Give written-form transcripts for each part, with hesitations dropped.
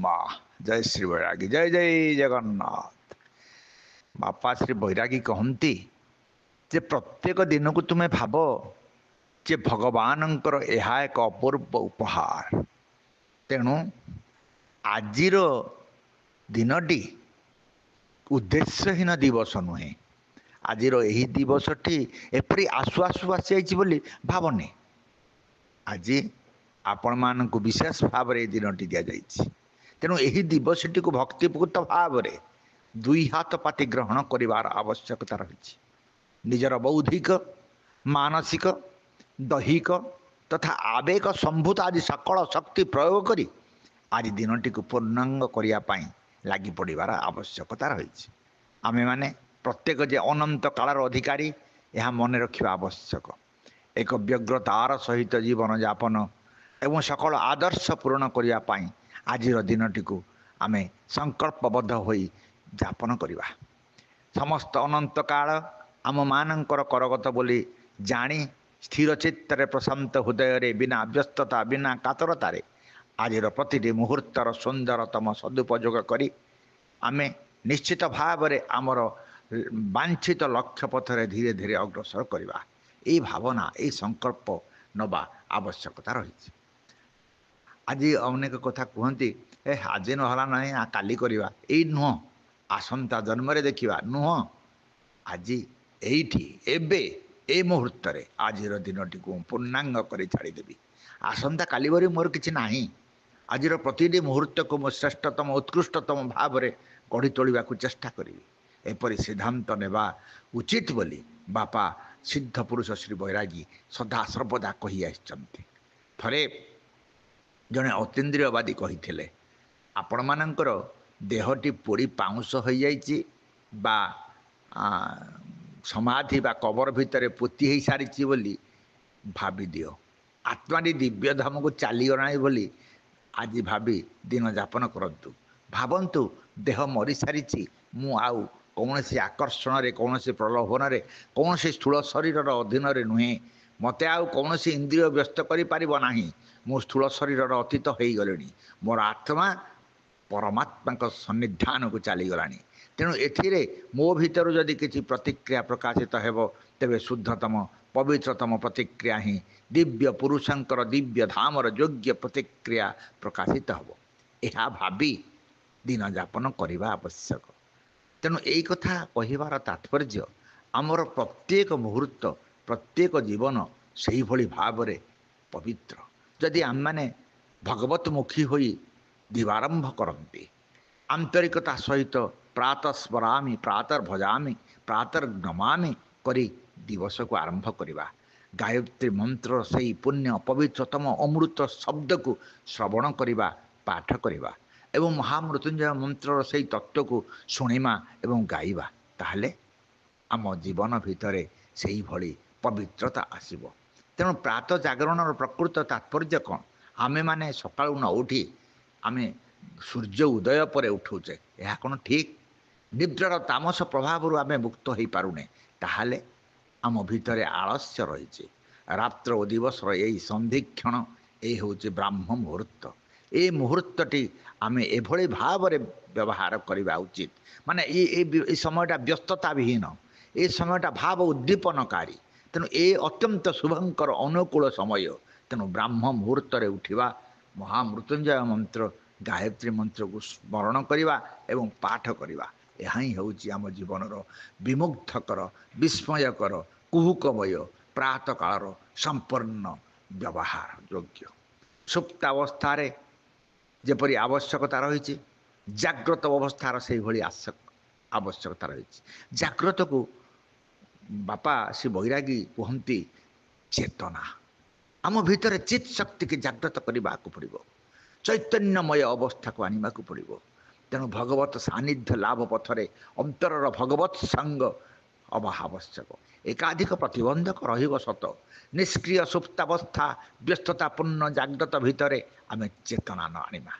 ମା ଜୟ ଶ୍ରୀ ବୈରାଗୀ ଜୟ ଜୟ ଜଗନ୍ନାଥ। ବାପା ଶ୍ରୀ ବୈରାଗୀ କହନ୍ତି ଯେ ପ୍ରତ୍ୟେକ ଦିନକୁ ତୁମେ ଭାବ ଯେ ଭଗବାନଙ୍କର ଏହା ଏକ ଅପୂର୍ବ ଉପହାର। ତେଣୁ ଆଜିର ଦିନଟି ଉଦ୍ଦେଶ୍ୟହୀନ ଦିବସ ନୁହେଁ। ଆଜିର ଏହି ଦିବସଟି ଏପରି ଆସୁ ଆସୁ ଆସିଯାଇଛି ବୋଲି ଭାବନି। ଆଜି ଆପଣମାନଙ୍କୁ ବିଶେଷ ଭାବରେ ଏ ଦିନଟି ଦିଆଯାଇଛି। ତେଣୁ ଏହି ଦିବସଟିକୁ ଭକ୍ତିପୂତ ଭାବରେ ଦୁଇ ହାତ ପାତି ଗ୍ରହଣ କରିବାର ଆବଶ୍ୟକତା ରହିଛି। ନିଜର ବୌଦ୍ଧିକ, ମାନସିକ, ଦୈହିକ ତଥା ଆବେଗ ସମ୍ଭୂତ ଆଦି ସକଳ ଶକ୍ତି ପ୍ରୟୋଗ କରି ଆଜି ଦିନଟିକୁ ପୂର୍ଣ୍ଣାଙ୍ଗ କରିବା ପାଇଁ ଲାଗି ପଡ଼ିବାର ଆବଶ୍ୟକତା ରହିଛି। ଆମେମାନେ ପ୍ରତ୍ୟେକ ଯେ ଅନନ୍ତ କାଳର ଅଧିକାରୀ ଏହା ମନେ ରଖିବା ଆବଶ୍ୟକ। ଏକ ବ୍ୟଗ୍ରତାର ସହିତ ଜୀବନଯାପନ ଏବଂ ସକଳ ଆଦର୍ଶ ପୂରଣ କରିବା ପାଇଁ ଆଜିର ଦିନଟିକୁ ଆମେ ସଂକଳ୍ପବଦ୍ଧ ହୋଇ ଯାପନ କରିବା। ସମସ୍ତ ଅନନ୍ତ କାଳ ଆମମାନଙ୍କର କରଗତ ବୋଲି ଜାଣି ସ୍ଥିର ଚିତ୍ତରେ ପ୍ରଶାନ୍ତ ହୃଦୟରେ ବିନା ବ୍ୟସ୍ତତା ବିନା କାତରତାରେ ଆଜିର ପ୍ରତିଟି ମୁହୂର୍ତ୍ତର ସୁନ୍ଦରତମ ସଦୁପଯୋଗ କରି ଆମେ ନିଶ୍ଚିତ ଭାବରେ ଆମର ବାଞ୍ଛିତ ଲକ୍ଷ୍ୟ ପଥରେ ଧୀରେ ଧୀରେ ଅଗ୍ରସର କରିବା। ଏହି ଭାବନା ଏହି ସଂକଳ୍ପ ନେବା ଆବଶ୍ୟକତା ରହିଛି। ଆଜି ଅନେକ କଥା କୁହନ୍ତି ଆଜି ନହେଲା ନାହିଁ କାଲି କରିବା, ଏଇ ନୁହଁ। ଆସନ୍ତା ଜନ୍ମରେ ଦେଖିବା ନୁହଁ। ଆଜି ଏଇଠି ଏବେ ଏ ମୁହୂର୍ତ୍ତରେ ଆଜିର ଦିନଟିକୁ ପୂର୍ଣ୍ଣାଙ୍ଗ କରି ଛାଡ଼ିଦେବି। ଆସନ୍ତା କାଲି ଭରି ମୋର କିଛି ନାହିଁ। ଆଜିର ପ୍ରତିଟି ମୁହୂର୍ତ୍ତକୁ ମୁଁ ଶ୍ରେଷ୍ଠତମ ଉତ୍କୃଷ୍ଟତମ ଭାବରେ ଗଢ଼ି ତୋଳିବାକୁ ଚେଷ୍ଟା କରିବି। ଏପରି ସିଦ୍ଧାନ୍ତ ନେବା ଉଚିତ ବୋଲି ବାପା ସିଦ୍ଧ ପୁରୁଷ ଶ୍ରୀ ବୈରାଗୀ ସଦା ସର୍ବଦା କହି ଆସିଛନ୍ତି। ଥରେ ଜଣେ ଅତୀନ୍ଦ୍ରିୟବାଦୀ କହିଥିଲେ, ଆପଣମାନଙ୍କର ଦେହଟି ପୋଡ଼ି ପାଉଁଶ ହୋଇଯାଇଛି ବା ସମାଧି ବା କବର ଭିତରେ ପୋତି ହୋଇସାରିଛି ବୋଲି ଭାବିଦିଅ। ଆତ୍ମାଟି ଦିବ୍ୟଧାମକୁ ଚାଲିଗଲାଣି ବୋଲି ଆଜି ଭାବି ଦିନ ଯାପନ କରନ୍ତୁ। ଭାବନ୍ତୁ ଦେହ ମରିସାରିଛି, ମୁଁ ଆଉ କୌଣସି ଆକର୍ଷଣରେ କୌଣସି ପ୍ରଲୋଭନରେ କୌଣସି ସ୍ଥୂଳ ଶରୀରର ଅଧୀନରେ ନୁହେଁ। ମୋତେ ଆଉ କୌଣସି ଇନ୍ଦ୍ରିୟ ବ୍ୟସ୍ତ କରିପାରିବ ନାହିଁ। ମୁଁ ସ୍ଥୂଳ ଶରୀରର ଅତୀତ ହୋଇଗଲିଣି। ମୋର ଆତ୍ମା ପରମାତ୍ମାଙ୍କ ସନ୍ନିଧାନକୁ ଚାଲିଗଲାଣି। ତେଣୁ ଏଥିରେ ମୋ ଭିତରୁ ଯଦି କିଛି ପ୍ରତିକ୍ରିୟା ପ୍ରକାଶିତ ହେବ ତେବେ ଶୁଦ୍ଧତମ ପବିତ୍ରତମ ପ୍ରତିକ୍ରିୟା ହିଁ ଦିବ୍ୟ ପୁରୁଷଙ୍କର ଦିବ୍ୟ ଧାମର ଯୋଗ୍ୟ ପ୍ରତିକ୍ରିୟା ପ୍ରକାଶିତ ହେବ। ଏହା ଭାବି ଦିନ ଯାପନ କରିବା ଆବଶ୍ୟକ। ତେଣୁ ଏଇ କଥା କହିବାର ତାତ୍ପର୍ଯ୍ୟ ଆମର ପ୍ରତ୍ୟେକ ମୁହୂର୍ତ୍ତ ପ୍ରତ୍ୟେକ ଜୀବନ ସେହିଭଳି ଭାବରେ ପବିତ୍ର। ଯଦି ଆମମାନେ ଭଗବତମୁଖୀ ହୋଇ ଦିବାରମ୍ଭ କରନ୍ତି, ଆନ୍ତରିକତା ସହିତ ପ୍ରାତଃ ସ୍ମରାମି ପ୍ରାତଃ ଭଜାମି ପ୍ରାତଃ ନମାମି କରି ଦିବସକୁ ଆରମ୍ଭ କରିବା। ଗାୟତ୍ରୀ ମନ୍ତ୍ରର ସେହି ପୁଣ୍ୟ ପବିତ୍ରତମ ଅମୃତ ଶବ୍ଦକୁ ଶ୍ରବଣ କରିବା, ପାଠ କରିବା ଏବଂ ମହାମୃତ୍ୟୁଞ୍ଜୟ ମନ୍ତ୍ରର ସେହି ତତ୍ତ୍ୱକୁ ଶୁଣିବା ଏବଂ ଗାଇବା, ତାହେଲେ ଆମ ଜୀବନ ଭିତରେ ସେହିଭଳି ପବିତ୍ରତା ଆସିବ। ତେଣୁ ପ୍ରାତଃ ଜାଗରଣର ପ୍ରକୃତ ତାତ୍ପର୍ଯ୍ୟ କ'ଣ? ଆମେମାନେ ସକାଳୁ ନ ଉଠି ଆମେ ସୂର୍ଯ୍ୟ ଉଦୟ ପରେ ଉଠୁଛେ, ଏହା କ'ଣ ଠିକ୍? ନିଦ୍ରାର ତାମସ ପ୍ରଭାବରୁ ଆମେ ମୁକ୍ତ ହୋଇପାରୁନେ, ତାହେଲେ ଆମ ଭିତରେ ଆଳସ୍ୟ ରହିଛି। ରାତ୍ର ଓ ଦିବସର ଏହି ସନ୍ଧିକ୍ଷଣ ଏହି ହେଉଛି ବ୍ରାହ୍ମ ମୁହୂର୍ତ୍ତ। এই ମୁହୂର୍ତ୍ତଟି ଆମେ ଏଭଳି ଭାବରେ ବ୍ୟବହାର କରିବା ଉଚିତ। ମାନେ এই সময়ଟା ବ୍ୟସ୍ତତା ବିହୀନ, ଏ ସମୟଟା ଭାବ ଉଦ୍ଦୀପନକାରୀ। ତେଣୁ ଏ ଅତ୍ୟନ୍ତ ଶୁଭଙ୍କର ଅନୁକୂଳ ସମୟ। ତେଣୁ ବ୍ରାହ୍ମ ମୁହୂର୍ତ୍ତରେ ଉଠିବା, ମହାମୃତ୍ୟୁଞ୍ଜୟ ମନ୍ତ୍ର ଗାୟତ୍ରୀ ମନ୍ତ୍ରକୁ ସ୍ମରଣ କରିବା ଏବଂ ପାଠ କରିବା, ଏହା ହିଁ ହେଉଛି ଆମ ଜୀବନର ବିମୁଗ୍ଧକର ବିସ୍ମୟକର କୁହୁକମୟ ପ୍ରାତଃକାଳର ସମ୍ପୂର୍ଣ୍ଣ ବ୍ୟବହାର ଯୋଗ୍ୟ। ସୁପ୍ତାବସ୍ଥାରେ ଯେପରି ଆବଶ୍ୟକତା ରହିଛି, ଜାଗ୍ରତ ଅବସ୍ଥାର ସେହିଭଳି ଆବଶ୍ୟକତା ରହିଛି। ଜାଗ୍ରତକୁ ବାପା ଶ୍ରୀ ବୈରାଗୀ କୁହନ୍ତି ଚେତନା। ଆମ ଭିତରେ ଚିତ୍ ଶକ୍ତିକି ଜାଗ୍ରତ କରିବାକୁ ପଡ଼ିବ, ଚୈତନ୍ୟମୟ ଅବସ୍ଥାକୁ ଆଣିବାକୁ ପଡ଼ିବ। ତେଣୁ ଭଗବତ ସାନ୍ନିଧ୍ୟ ଲାଭ ପଥରେ ଅନ୍ତରର ଭଗବତ ସଙ୍ଗ ହେବା ଆବଶ୍ୟକ। ଏକାଧିକ ପ୍ରତିବନ୍ଧକ ରହିବ ସତ, ନିଷ୍କ୍ରିୟ ସୁପ୍ତାବସ୍ଥା ବ୍ୟସ୍ତତାପୂର୍ଣ୍ଣ ଜାଗ୍ରତ ଭିତରେ ଆମେ ଚେତନା ନ ଆଣିବା।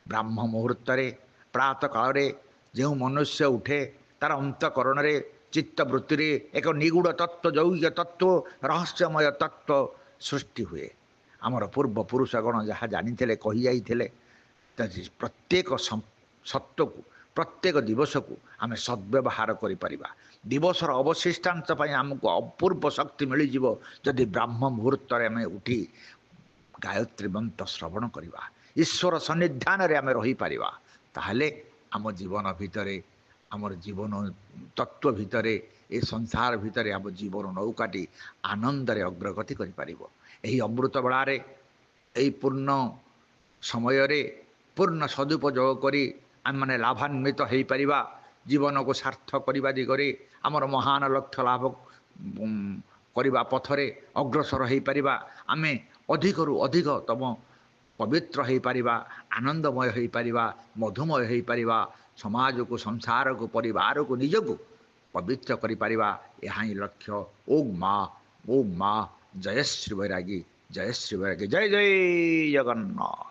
ବ୍ରାହ୍ମ ମୁହୂର୍ତ୍ତରେ ପ୍ରାତଃ କାଳରେ ଯେଉଁ ମନୁଷ୍ୟ ଉଠେ, ତାର ଅନ୍ତଃକରଣରେ ଚିତ୍ତବୃତ୍ତିରେ ଏକ ନିଗୁଢ଼ ତତ୍ତ୍ୱ ଯୌଗିକ ତତ୍ତ୍ୱ ରହସ୍ୟମୟ ତତ୍ତ୍ୱ ସୃଷ୍ଟି ହୁଏ। ଆମର ପୂର୍ବପୁରୁଷଗଣ ଯାହା ଜାଣିଥିଲେ କହିଯାଇଥିଲେ। ପ୍ରତ୍ୟେକ ସତ୍ତ୍ୱକୁ ପ୍ରତ୍ୟେକ ଦିବସକୁ ଆମେ ସଦ୍ବ୍ୟବହାର କରିପାରିବା। ଦିବସର ଅବଶିଷ୍ଟାଂଶ ପାଇଁ ଆମକୁ ଅପୂର୍ବ ଶକ୍ତି ମିଳିଯିବ ଯଦି ବ୍ରାହ୍ମ ମୁହୂର୍ତ୍ତରେ ଆମେ ଉଠି ଗାୟତ୍ରୀ ମନ୍ତ୍ର ଶ୍ରବଣ କରିବା, ଈଶ୍ୱର ସନ୍ନିଧାନରେ ଆମେ ରହିପାରିବା। ତାହେଲେ ଆମ ଜୀବନ ଭିତରେ, ଆମର ଜୀବନ ତତ୍ତ୍ୱ ଭିତରେ, ଏ ସଂସାର ଭିତରେ ଆମ ଜୀବନ ନୌକାଟି ଆନନ୍ଦରେ ଅଗ୍ରଗତି କରିପାରିବ। ଏହି ଅମୃତ ବେଳାରେ, ଏହି ପୂର୍ଣ୍ଣ ସମୟରେ ପୂର୍ଣ୍ଣ ସଦୁପଯୋଗ କରି ଆମେମାନେ ଲାଭାନ୍ୱିତ ହୋଇପାରିବା। ଜୀବନକୁ ସାର୍ଥ କରିବା ଦିଗରେ ଆମର ମହାନ ଲକ୍ଷ୍ୟ ଲାଭ କରିବା ପଥରେ ଅଗ୍ରସର ହୋଇପାରିବା। ଆମେ ଅଧିକରୁ ଅଧିକତମ ପବିତ୍ର ହୋଇପାରିବା, ଆନନ୍ଦମୟ ହୋଇପାରିବା, ମଧୁମୟ ହୋଇପାରିବା। ସମାଜକୁ, ସଂସାରକୁ, ପରିବାରକୁ, ନିଜକୁ ପବିତ୍ର କରିପାରିବା। ଏହା ହିଁ ଲକ୍ଷ୍ୟ। ଓମ୍ ମା ଜୟ ଶ୍ରୀ ବୈରାଗୀ, ଜୟ ଶ୍ରୀ ବୈରାଗୀ, ଜୟ ଜୟ ଜଗନ୍ନାଥ।